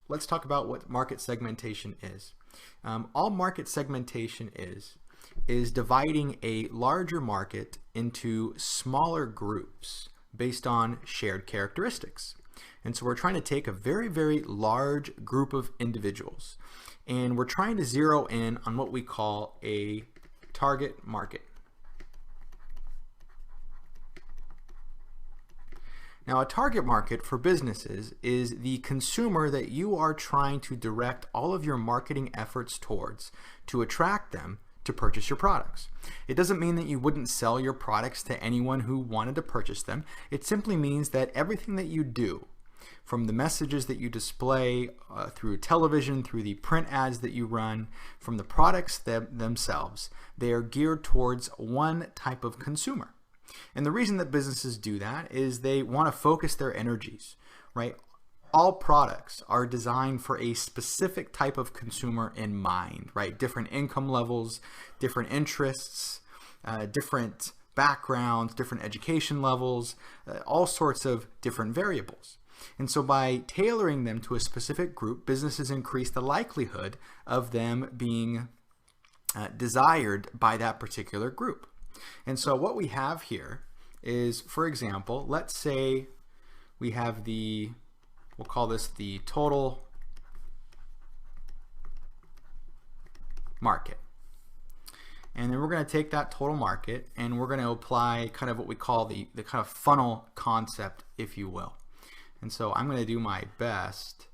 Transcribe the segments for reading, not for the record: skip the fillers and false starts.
let's talk about what market segmentation is. All market segmentation is dividing a larger market into smaller groups based on shared characteristics. And so we're trying to take a very, very large group of individuals, and we're trying to zero in on what we call a target market. Now, a target market for businesses is the consumer that you are trying to direct all of your marketing efforts towards to attract them to purchase your products. It doesn't mean that you wouldn't sell your products to anyone who wanted to purchase them. It simply means that everything that you do, from the messages that you display through television, through the print ads that you run, from the products themselves, they are geared towards one type of consumer. And the reason that businesses do that is they want to focus their energies, right? All products are designed for a specific type of consumer in mind, right? Different income levels, different interests, different backgrounds, different education levels, all sorts of different variables. And so by tailoring them to a specific group, businesses increase the likelihood of them being desired by that particular group. And so what we have here is, for example, let's say we have we'll call this the total market. And then we're going to take that total market and we're going to apply kind of what we call the kind of funnel concept, if you will. And so I'm going to do my best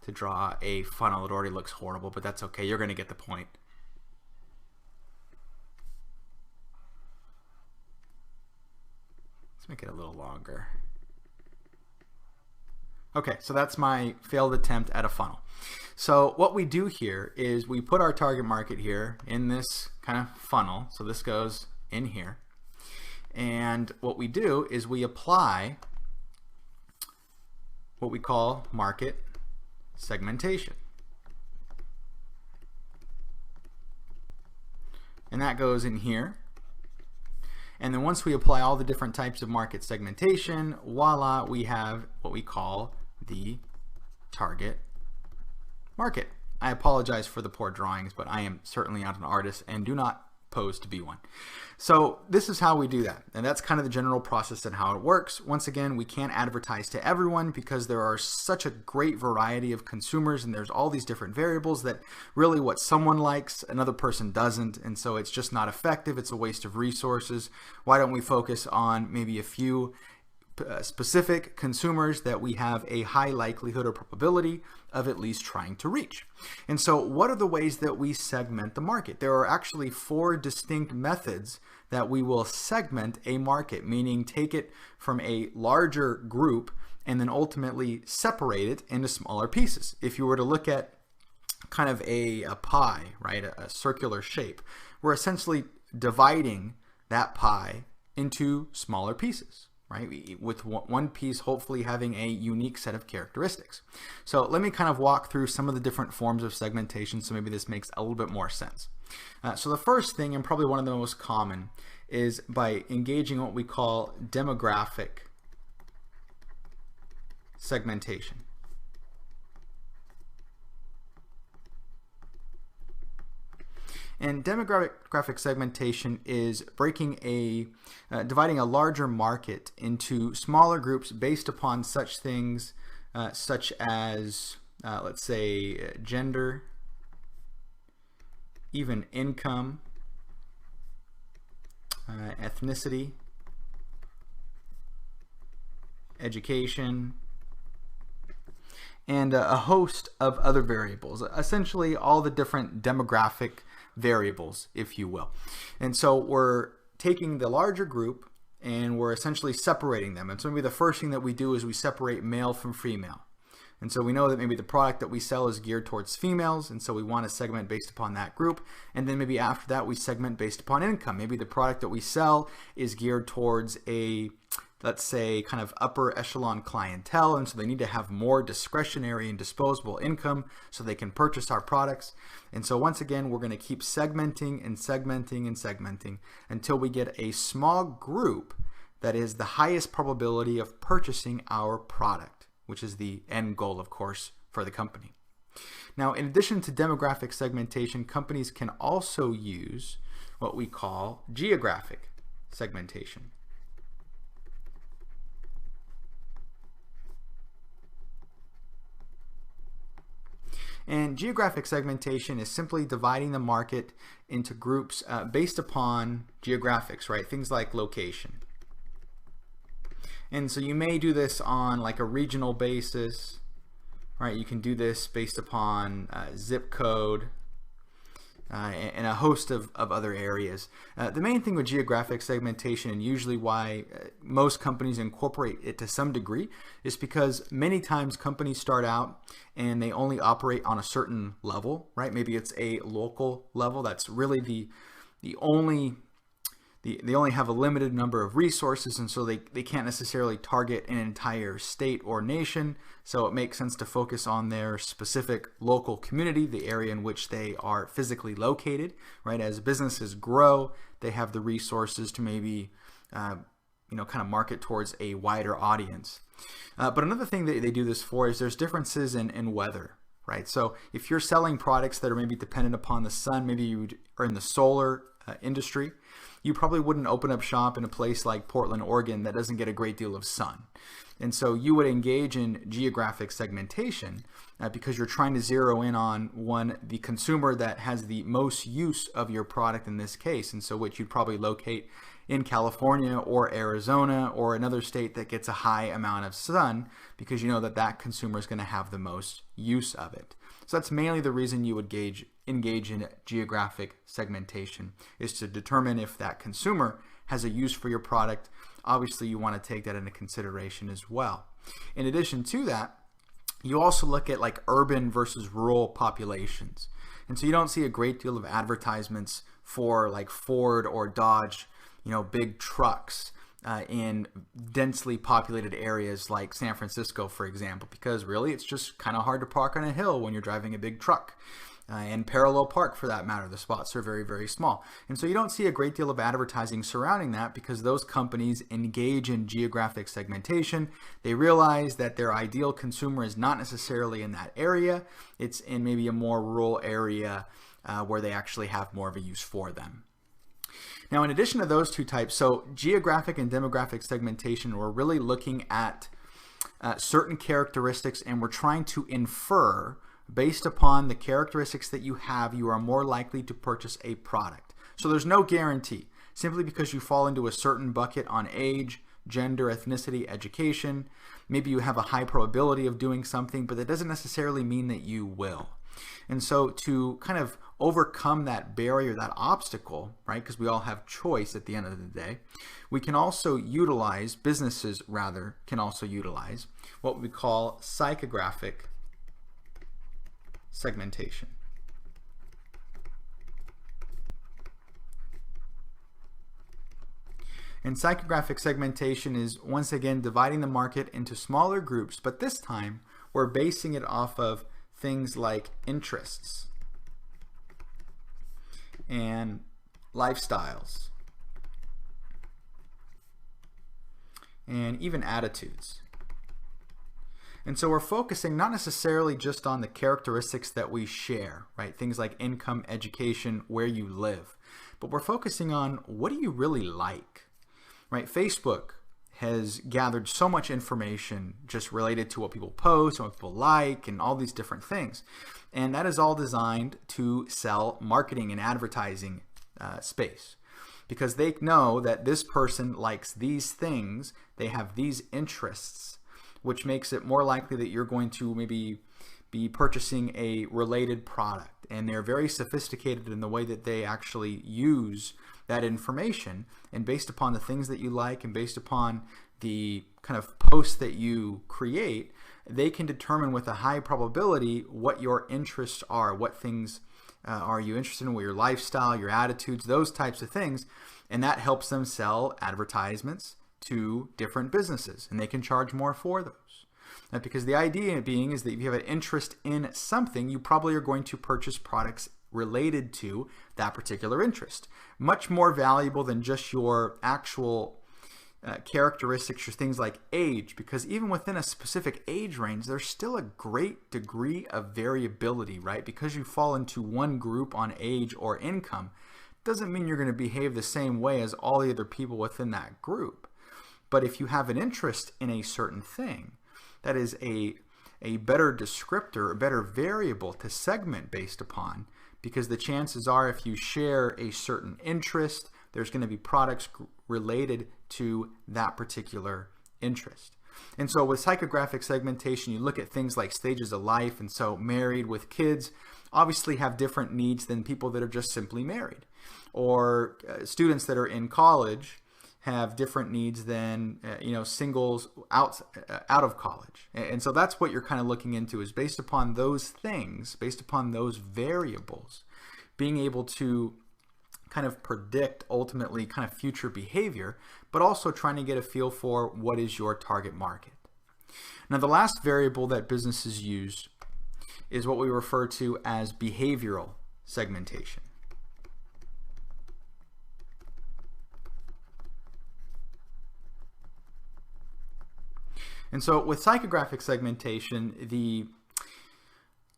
to draw a funnel. It already looks horrible, but that's okay. You're going to get the point. Let's make it a little longer. Okay, so that's my failed attempt at a funnel. So what we do here is we put our target market here in this kind of funnel. So this goes in here. And what we do is we apply what we call market segmentation. And that goes in here. And then once we apply all the different types of market segmentation, voila, we have what we call the target market. I apologize for the poor drawings, but I am certainly not an artist and do not pose to be one. So this is how we do that. And that's kind of the general process and how it works. Once again, we can't advertise to everyone because there are such a great variety of consumers and there's all these different variables that really what someone likes, another person doesn't. And so it's just not effective. It's a waste of resources. Why don't we focus on maybe a few specific consumers that we have a high likelihood or probability of at least trying to reach. And so what are the ways that we segment the market? There are actually 4 distinct methods that we will segment a market, meaning take it from a larger group and then ultimately separate it into smaller pieces. If you were to look at kind of a pie, right, a circular shape, we're essentially dividing that pie into smaller pieces, right? With one piece hopefully having a unique set of characteristics. So let me kind of walk through some of the different forms of segmentation so maybe this makes a little bit more sense. So the first thing, and probably one of the most common, is by engaging what we call demographic segmentation. And demographic segmentation is dividing a larger market into smaller groups based upon such things such as, let's say, gender, even income, ethnicity, education, and a host of other variables, essentially all the different demographic variables, if you will. And so we're taking the larger group and we're essentially separating them. And so maybe the first thing that we do is we separate male from female. And so we know that maybe the product that we sell is geared towards females, and so we want to segment based upon that group. And then maybe after that we segment based upon income. Maybe the product that we sell is geared towards a, let's say, kind of upper echelon clientele, and so they need to have more discretionary and disposable income so they can purchase our products. And so once again, we're going to keep segmenting and segmenting and segmenting until we get a small group that is the highest probability of purchasing our product. which is the end goal, of course, for the company. Now, in addition to demographic segmentation, companies can also use what we call geographic segmentation. And geographic segmentation is simply dividing the market into groups based upon geographics, right? Things like location. And so you may do this on like a regional basis, right? You can do this based upon zip code and a host of other areas. The main thing with geographic segmentation, and usually why most companies incorporate it to some degree, is because many times companies start out and they only operate on a certain level, right? Maybe it's a local level. That's really they only have a limited number of resources, and so they can't necessarily target an entire state or nation. So it makes sense to focus on their specific local community, the area in which they are physically located, right? As businesses grow, they have the resources to maybe kind of market towards a wider audience. But another thing that they do this for is there's differences in weather, right? So if you're selling products that are maybe dependent upon the sun, maybe you are in the solar industry, you probably wouldn't open up shop in a place like Portland, Oregon that doesn't get a great deal of sun. And so you would engage in geographic segmentation because you're trying to zero in on the consumer that has the most use of your product in this case, and so which you'd probably locate in California or Arizona or another state that gets a high amount of sun, because you know that consumer is going to have the most use of it. So that's mainly the reason you would engage in geographic segmentation, is to determine if that consumer has a use for your product. Obviously, you want to take that into consideration as well. In addition to that, you also look at like urban versus rural populations. And so you don't see a great deal of advertisements for like Ford or Dodge, big trucks in densely populated areas like San Francisco, for example, because really it's just kind of hard to park on a hill when you're driving a big truck. And parallel park, for that matter. The spots are very, very small. And so you don't see a great deal of advertising surrounding that, because those companies engage in geographic segmentation. They realize that their ideal consumer is not necessarily in that area. It's in maybe a more rural area where they actually have more of a use for them. Now, in addition to those two types, so geographic and demographic segmentation, we're really looking at certain characteristics, and we're trying to infer, based upon the characteristics that you have, you are more likely to purchase a product. So there's no guarantee. Simply because you fall into a certain bucket on age, gender, ethnicity, education, maybe you have a high probability of doing something, but that doesn't necessarily mean that you will. And so to kind of overcome that barrier, that obstacle, right, because we all have choice at the end of the day, we can also utilize, businesses rather, can also utilize what we call psychographic segmentation. And psychographic segmentation is once again dividing the market into smaller groups, but this time we're basing it off of things like interests and lifestyles and even attitudes. And so we're focusing not necessarily just on the characteristics that we share, right? Things like income, education, where you live. But we're focusing on, what do you really like, right? Facebook has gathered so much information just related to what people post, what people like, and all these different things. And that is all designed to sell marketing and advertising space. Because they know that this person likes these things, they have these interests, which makes it more likely that you're going to maybe be purchasing a related product. And they're very sophisticated in the way that they actually use that information. And based upon the things that you like and based upon the kind of posts that you create, they can determine with a high probability what your interests are, what things are you interested in, what your lifestyle, your attitudes, those types of things. And that helps them sell advertisements to different businesses, and they can charge more for those. Because the idea being is that if you have an interest in something, you probably are going to purchase products related to that particular interest. Much more valuable than just your actual characteristics or things like age, because even within a specific age range, there's still a great degree of variability, right? Because you fall into one group on age or income, doesn't mean you're going to behave the same way as all the other people within that group. But if you have an interest in a certain thing, that is a better descriptor, a better variable to segment based upon, because the chances are if you share a certain interest, there's going to be products related to that particular interest. And so with psychographic segmentation, you look at things like stages of life, and so married with kids obviously have different needs than people that are just simply married. Or students that are in college have different needs than singles out of college. And so that's what you're kind of looking into, is based upon those things, based upon those variables, being able to kind of predict ultimately kind of future behavior, but also trying to get a feel for what is your target market. Now, the last variable that businesses use is what we refer to as behavioral segmentation. And so with psychographic segmentation, the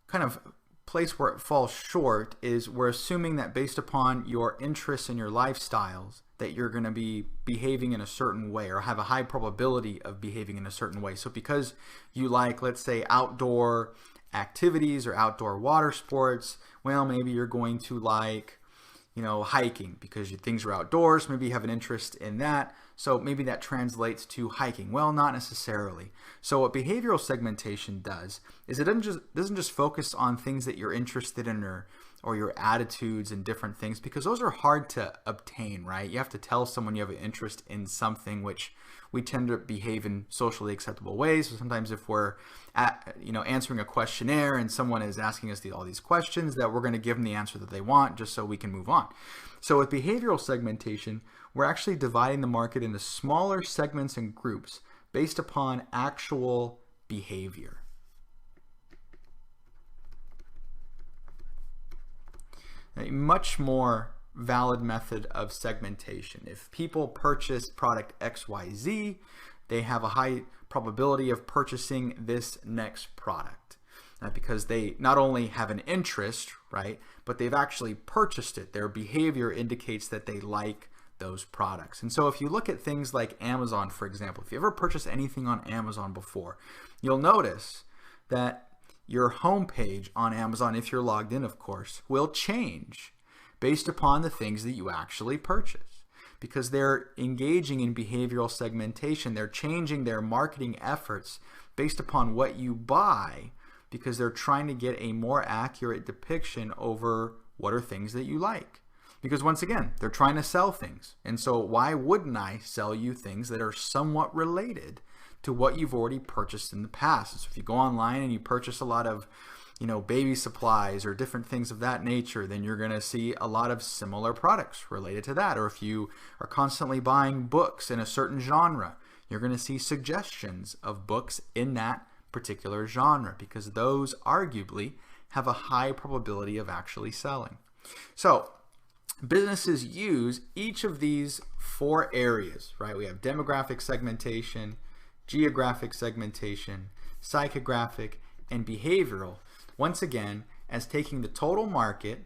kind of place where it falls short is we're assuming that based upon your interests and your lifestyles that you're going to be behaving in a certain way or have a high probability of behaving in a certain way. So because you like, let's say, outdoor activities or outdoor water sports, well, maybe you're going to like, hiking because things are outdoors. Maybe you have an interest in that. So maybe that translates to hiking. Well, not necessarily. So what behavioral segmentation does is it doesn't just focus on things that you're interested in or your attitudes and different things, because those are hard to obtain, right? You have to tell someone you have an interest in something, which we tend to behave in socially acceptable ways. So sometimes if we're answering a questionnaire and someone is asking us all these questions, that we're going to give them the answer that they want just so we can move on. So with behavioral segmentation, we're actually dividing the market into smaller segments and groups based upon actual behavior. A much more valid method of segmentation. If people purchase product XYZ, they have a high probability of purchasing this next product because they not only have an interest, right, but they've actually purchased it. Their behavior indicates that they like those products. And so if you look at things like Amazon, for example, if you ever purchased anything on Amazon before, you'll notice that your homepage on Amazon, if you're logged in, of course, will change based upon the things that you actually purchase, because they're engaging in behavioral segmentation. They're changing their marketing efforts based upon what you buy, because they're trying to get a more accurate depiction over what are things that you like. Because once again, they're trying to sell things. And so why wouldn't I sell you things that are somewhat related to what you've already purchased in the past? So if you go online and you purchase a lot of baby supplies or different things of that nature, then you're going to see a lot of similar products related to that. Or if you are constantly buying books in a certain genre, you're going to see suggestions of books in that particular genre, because those arguably have a high probability of actually selling. So businesses use each of these 4 areas, right? We have demographic segmentation, geographic segmentation, psychographic, and behavioral, once again, as taking the total market,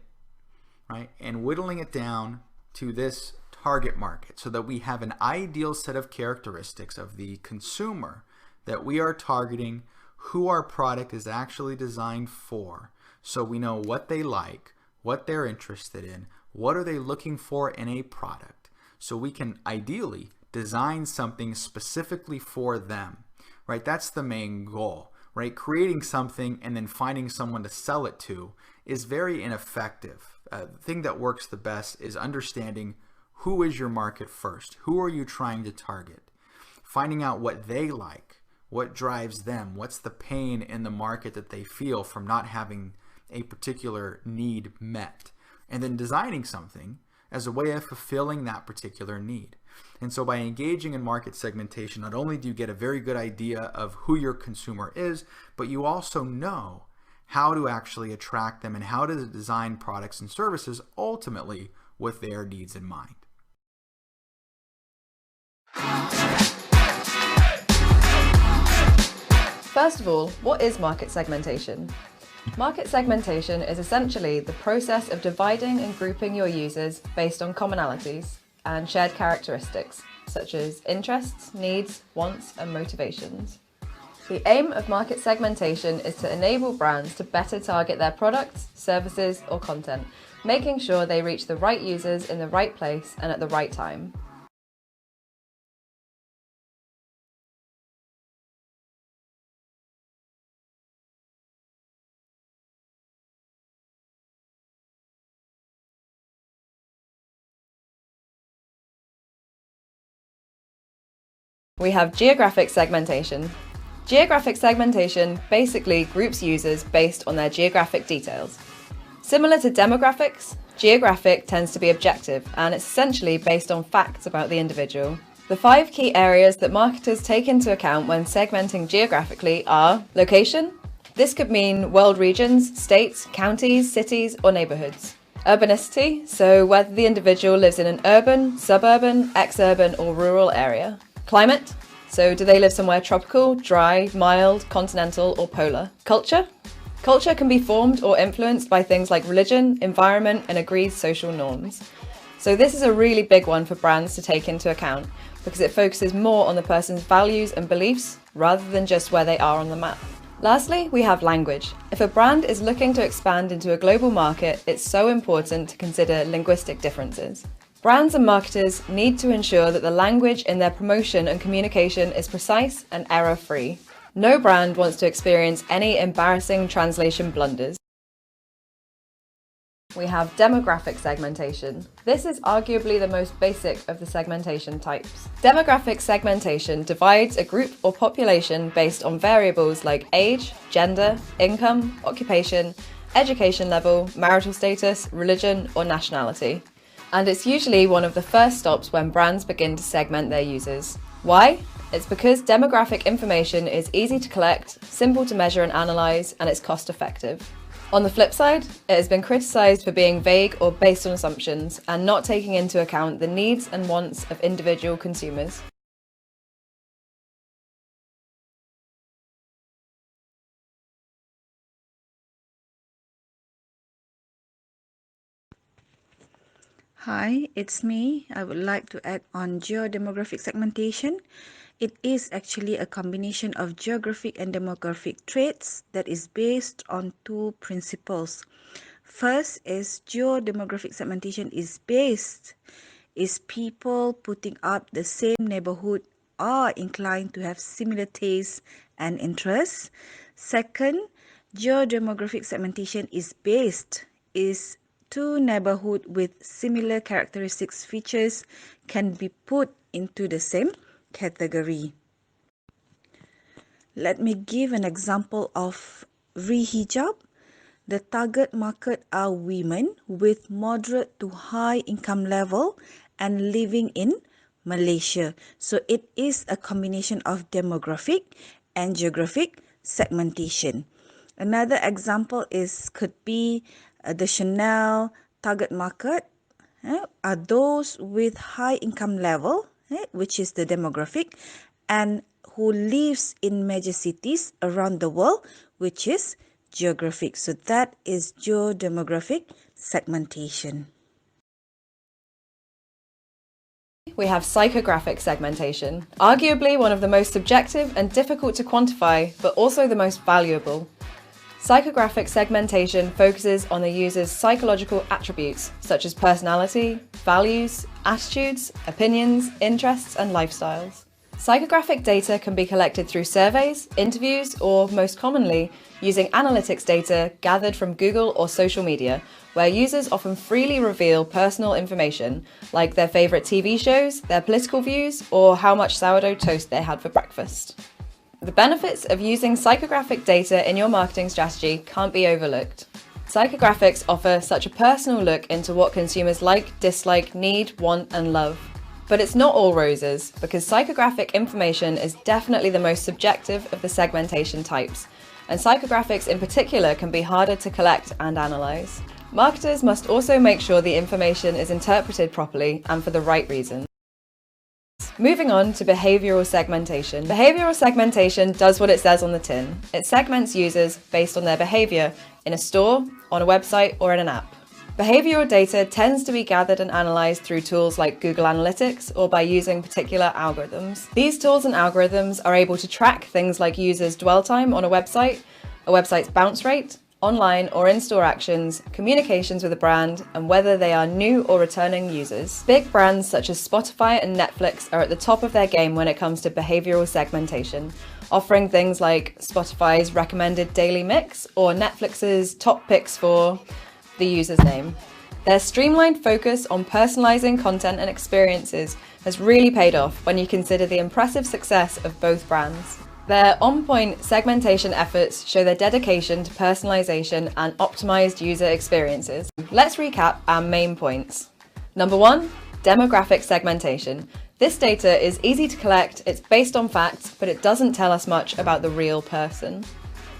right, and whittling it down to this target market so that we have an ideal set of characteristics of the consumer that we are targeting, who our product is actually designed for, so we know what they like, what they're interested in, what are they looking for in a product, so we can ideally design something specifically for them, right? That's the main goal, right? Creating something and then finding someone to sell it to is very ineffective. The thing that works the best is understanding who is your market first. Who are you trying to target? Finding out what they like, what drives them, what's the pain in the market that they feel from not having a particular need met, and then designing something as a way of fulfilling that particular need. And so by engaging in market segmentation, not only do you get a very good idea of who your consumer is, but you also know how to actually attract them and how to design products and services ultimately with their needs in mind. First of all, what is market segmentation? Market segmentation is essentially the process of dividing and grouping your users based on commonalities and shared characteristics, such as interests, needs, wants, and motivations. The aim of market segmentation is to enable brands to better target their products, services, or content, making sure they reach the right users in the right place and at the right time. We have geographic segmentation. Geographic segmentation basically groups users based on their geographic details. Similar to demographics, geographic tends to be objective, and it's essentially based on facts about the individual. The 5 key areas that marketers take into account when segmenting geographically are location. This could mean world regions, states, counties, cities, or neighborhoods. Urbanicity, so whether the individual lives in an urban, suburban, exurban, or rural area. Climate, so do they live somewhere tropical, dry, mild, continental, or polar? Culture? Culture can be formed or influenced by things like religion, environment, and agreed social norms. So this is a really big one for brands to take into account because it focuses more on the person's values and beliefs rather than just where they are on the map. Lastly, we have language. If a brand is looking to expand into a global market, it's so important to consider linguistic differences. Brands and marketers need to ensure that the language in their promotion and communication is precise and error-free. No brand wants to experience any embarrassing translation blunders. We have demographic segmentation. This is arguably the most basic of the segmentation types. Demographic segmentation divides a group or population based on variables like age, gender, income, occupation, education level, marital status, religion, or nationality. And it's usually one of the first stops when brands begin to segment their users. Why? It's because demographic information is easy to collect, simple to measure and analyse, and it's cost effective. On the flip side, it has been criticised for being vague or based on assumptions and not taking into account the needs and wants of individual consumers. Hi, it's me. I would like to add on geodemographic segmentation. It is actually a combination of geographic and demographic traits that is based on 2 principles. First is geodemographic segmentation is people putting up the same neighborhood are inclined to have similar tastes and interests. Second, geodemographic segmentation is 2 neighborhoods with similar characteristics features can be put into the same category. Let me give an example of rehijab. The target market are women with moderate to high income level and living in Malaysia. So it is a combination of demographic and geographic segmentation. Another example could be the Chanel target market are those with high income level, which is the demographic, and who lives in major cities around the world, which is geographic. So that is geodemographic segmentation. We have psychographic segmentation, arguably one of the most subjective and difficult to quantify, but also the most valuable. Psychographic segmentation focuses on the user's psychological attributes, such as personality, values, attitudes, opinions, interests, and lifestyles. Psychographic data can be collected through surveys, interviews, or most commonly, using analytics data gathered from Google or social media, where users often freely reveal personal information, like their favourite TV shows, their political views, or how much sourdough toast they had for breakfast. The benefits of using psychographic data in your marketing strategy can't be overlooked. Psychographics offer such a personal look into what consumers like, dislike, need, want, and love. But it's not all roses, because psychographic information is definitely the most subjective of the segmentation types, and psychographics in particular can be harder to collect and analyse. Marketers must also make sure the information is interpreted properly and for the right reasons. Moving on to behavioral segmentation. Behavioral segmentation does what it says on the tin. It segments users based on their behavior in a store, on a website, or in an app. Behavioral data tends to be gathered and analyzed through tools like Google Analytics or by using particular algorithms. These tools and algorithms are able to track things like users' dwell time on a website's bounce rate, online or in-store actions, communications with a brand, and whether they are new or returning users. Big brands such as Spotify and Netflix are at the top of their game when it comes to behavioral segmentation, offering things like Spotify's recommended daily mix or Netflix's top picks for the user's name. Their streamlined focus on personalizing content and experiences has really paid off when you consider the impressive success of both brands. Their on-point segmentation efforts show their dedication to personalization and optimized user experiences. Let's recap our main points. Number 1, demographic segmentation. This data is easy to collect, it's based on facts, but it doesn't tell us much about the real person.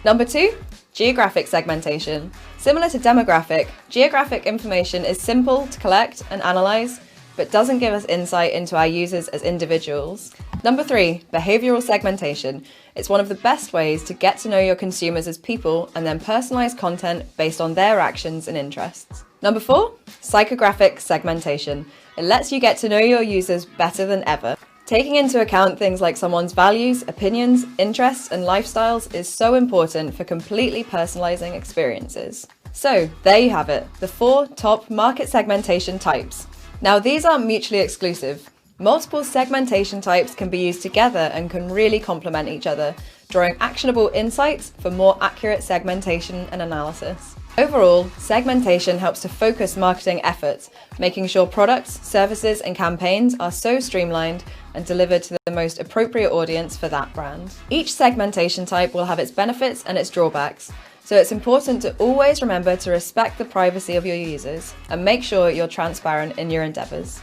Number 2, geographic segmentation. Similar to demographic, geographic information is simple to collect and analyze, but doesn't give us insight into our users as individuals. Number 3, behavioral segmentation. It's one of the best ways to get to know your consumers as people and then personalize content based on their actions and interests. Number 4, psychographic segmentation. It lets you get to know your users better than ever. Taking into account things like someone's values, opinions, interests, and lifestyles is so important for completely personalizing experiences. So, there you have it, the 4 top market segmentation types. Now, these aren't mutually exclusive. Multiple segmentation types can be used together and can really complement each other, drawing actionable insights for more accurate segmentation and analysis. Overall, segmentation helps to focus marketing efforts, making sure products, services, and campaigns are so streamlined and delivered to the most appropriate audience for that brand. Each segmentation type will have its benefits and its drawbacks, so it's important to always remember to respect the privacy of your users and make sure you're transparent in your endeavors.